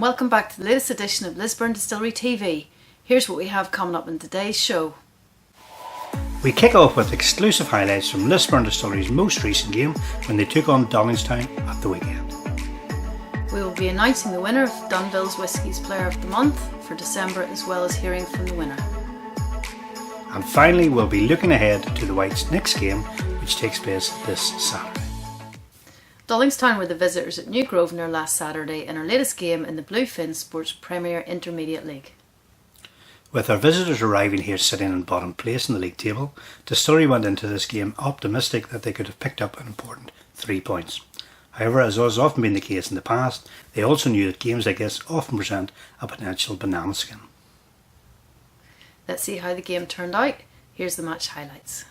welcome back to the latest edition of Lisburn Distillery TV. Here's what we have coming up in today's show. We kick off with exclusive highlights from Lisburn Distillery's most recent game when they took on Dollingstown at the weekend. We will be announcing the winner of Dunvilles Whiskey Player of the Month for December, as well as hearing from the winner. And finally, we'll be looking ahead to the Whites' next game, which takes place this Saturday. Dollingstown were the visitors at New Grosvenor last Saturday in our latest game in the Bluefin Sports Premier Intermediate League. With our visitors arriving here sitting in bottom place in the league table, Distillery went into this game optimistic that they could have picked up an important 3 points. However, as has often been the case in the past, they also knew that games like this often present a potential banana skin. Let's see how the game turned out. Here's the match highlights.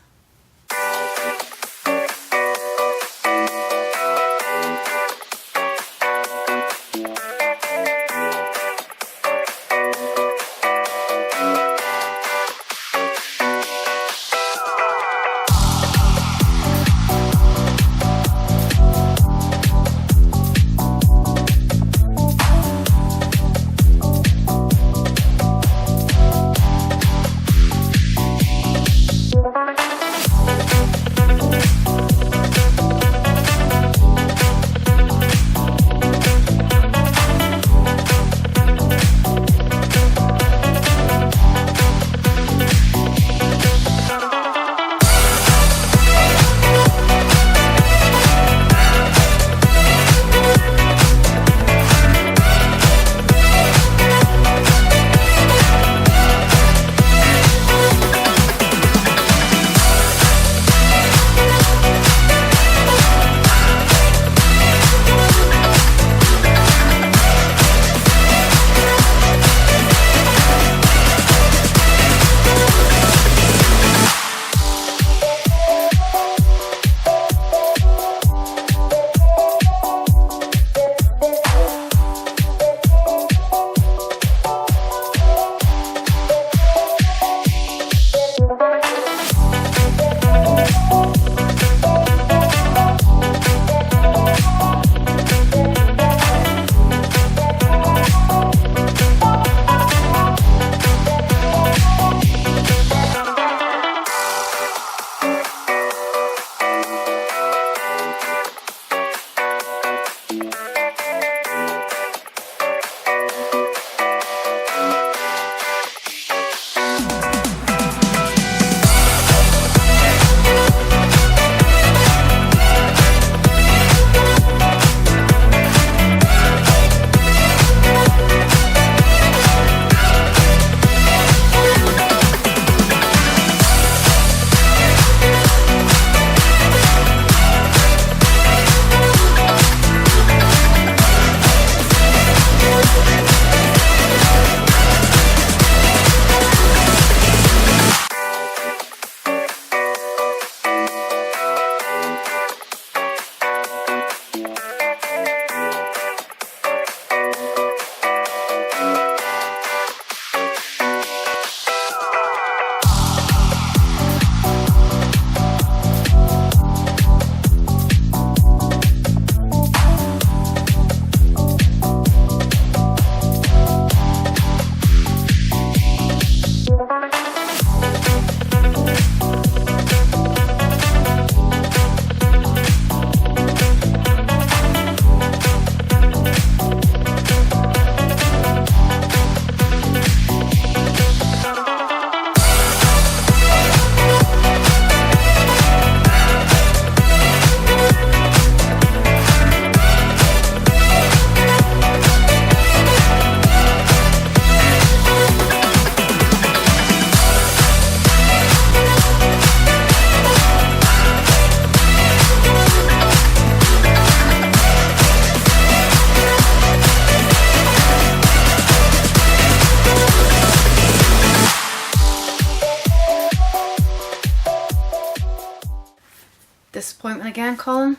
Disappointment again, Colin?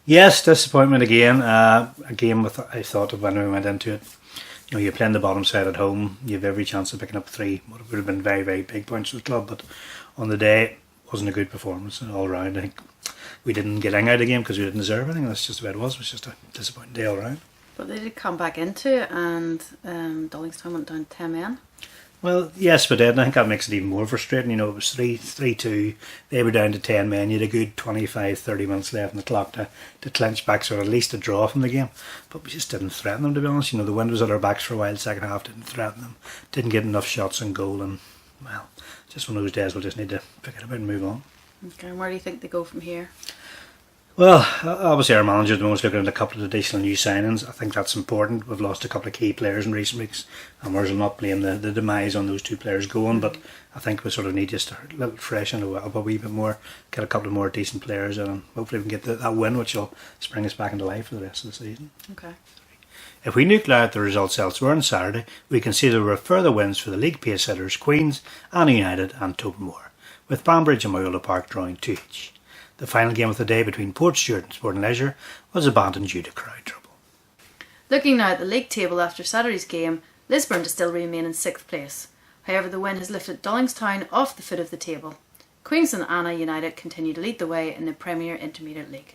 Yes, disappointment again. A game with, I thought when we went into it, you know, you're playing the bottom side at home, you have every chance of picking up 3. What would have been very, very big points for the club, but on the day, it wasn't a good performance all round. I think we didn't get out of the game because we didn't deserve anything. That's just the way it was. It was just a disappointing day all round. But they did come back into it, and Dollingstown went down 10 men. Well, yes, but I think that makes it even more frustrating. You know, it was 3-2. They were down to 10 men. You had a good 25, 30 minutes left in the clock to clinch back, so at least a draw from the game. But we just didn't threaten them, to be honest. You know, the wind was at our backs for a while, second half, didn't threaten them. Didn't get enough shots on goal, and, well, just one of those days we'll just need to forget about it and move on. Okay, and where do you think they go from here? Well, obviously our manager at the moment is looking at a couple of additional new signings. I think that's important. We've lost a couple of key players in recent weeks, and we'll not blame the demise on those two players going, but I think we sort of need just a little freshen up a wee bit more, get a couple of more decent players in, and hopefully we can get that win, which will spring us back into life for the rest of the season. Okay. If we nuclear out the results elsewhere on Saturday, we can see there were further wins for the league pace hitters Queens, Anna United and Tobermoor, with Banbridge and Moyola Park drawing 2 each. The final game of the day between Portstewart and Sport and Leisure was abandoned due to crowd trouble. Looking now at the league table after Saturday's game, Lisburn Distillery remain in 6th place. However, the win has lifted Dollingstown off the foot of the table. Queens and Anna United continue to lead the way in the Premier Intermediate League.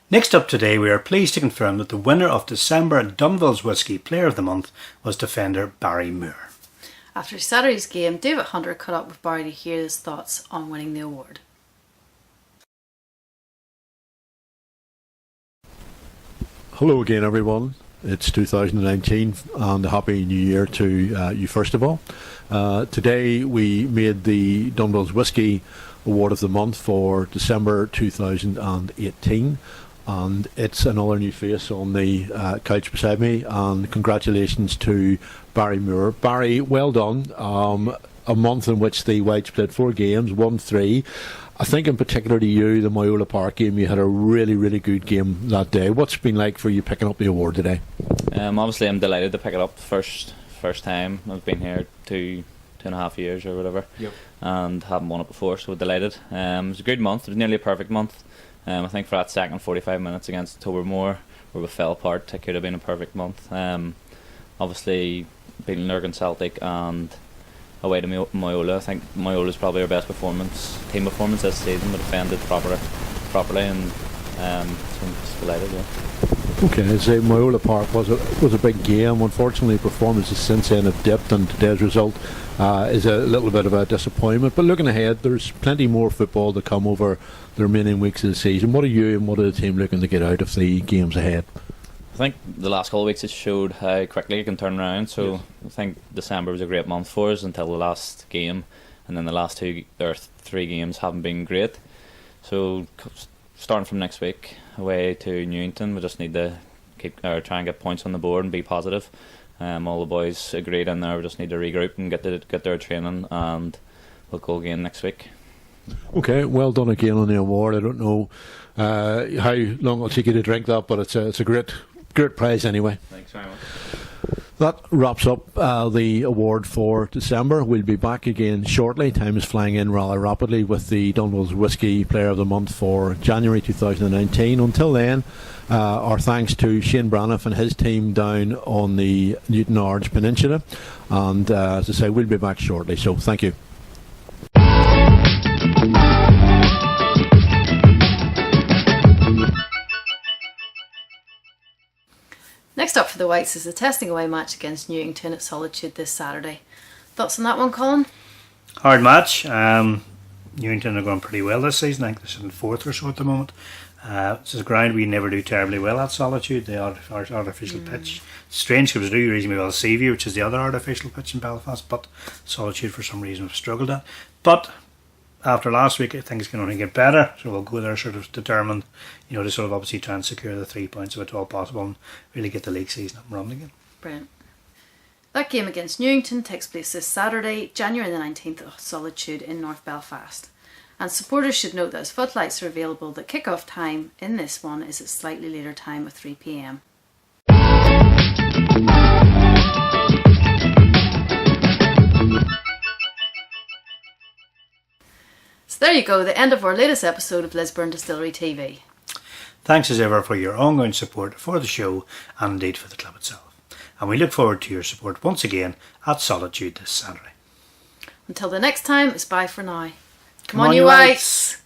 Next up today, we are pleased to confirm that the winner of December Dunvilles Whiskey Player of the Month was defender Barry Moore. After Saturday's game, David Hunter caught up with Barry to hear his thoughts on winning the award. Hello again, everyone. It's 2019 and a happy new year to you first of all. Today we made the Dunvilles Whiskey Award of the Month for December 2018. And it's another new face on the couch beside me, and congratulations to Barry Moore. Barry, well done. A month in which the Whites played 4 games, won 3. I think in particular to you, the Moyola Park game, you had a really, really good game that day. What's it been like for you picking up the award today? Obviously I'm delighted to pick it up first time. I've been here 2.5 years or whatever, and haven't won it before, so delighted. It was a good month. It was nearly a perfect month. I think for that second 45 minutes against Tobermoor, where we fell apart, it could have been a perfect month. Obviously, beating Lurgan Celtic and away to Moyola, I think Moyola's probably our best team performance this season. We defended properly, and so I'm just delighted. Okay, so Moyola Park was a big game. Unfortunately, performances since then have dipped, and today's result is a little bit of a disappointment. But looking ahead, there's plenty more football to come over the remaining weeks of the season. What are you and what are the team looking to get out of the games ahead? I think the last couple of weeks it showed how quickly it can turn around. So yes. I think December was a great month for us until the last game, and then the last 2 or 3 games haven't been great. So starting from next week away to Newington, we just need to try and get points on the board and be positive. All the boys agreed in there. We just need to regroup and get their training, and we'll go again next week. Okay, well done again on the award. I don't know how long it'll take you to drink that, but it's a great prize anyway. Thanks very much. That wraps up the award for December. We'll be back again shortly. Time is flying in rather rapidly with the Dunvilles Whiskey Player of the Month for January 2019. Until then, our thanks to Shane Braniff and his team down on the Newton Ards Peninsula. And as I say, we'll be back shortly. So thank you. Next up for the Whites is the testing away match against Newington at Solitude this Saturday. Thoughts on that one, Colin? Hard match. Newington are going pretty well this season. I think they're sitting 4th or so at the moment. It's a ground we never do terribly well at Solitude, the artificial pitch. Strange because we do reasonably well at Seaview, which is the other artificial pitch in Belfast, but Solitude for some reason have struggled at. But after last week, I think it's going to only get better, so we'll go there sort of determined, to sort of obviously try and secure the 3 points if at all possible and really get the league season up and running again. Brilliant. That game against Newington takes place this Saturday, January the 19th at Solitude in North Belfast. And supporters should note that as footlights are available, the kick-off time in this one is at slightly later time of 3 p.m. So there you go, the end of our latest episode of Lisburn Distillery TV. Thanks as ever for your ongoing support for the show and indeed for the club itself. And we look forward to your support once again at Solitude this Saturday. Until the next time, it's bye for now. Come on, you Whites!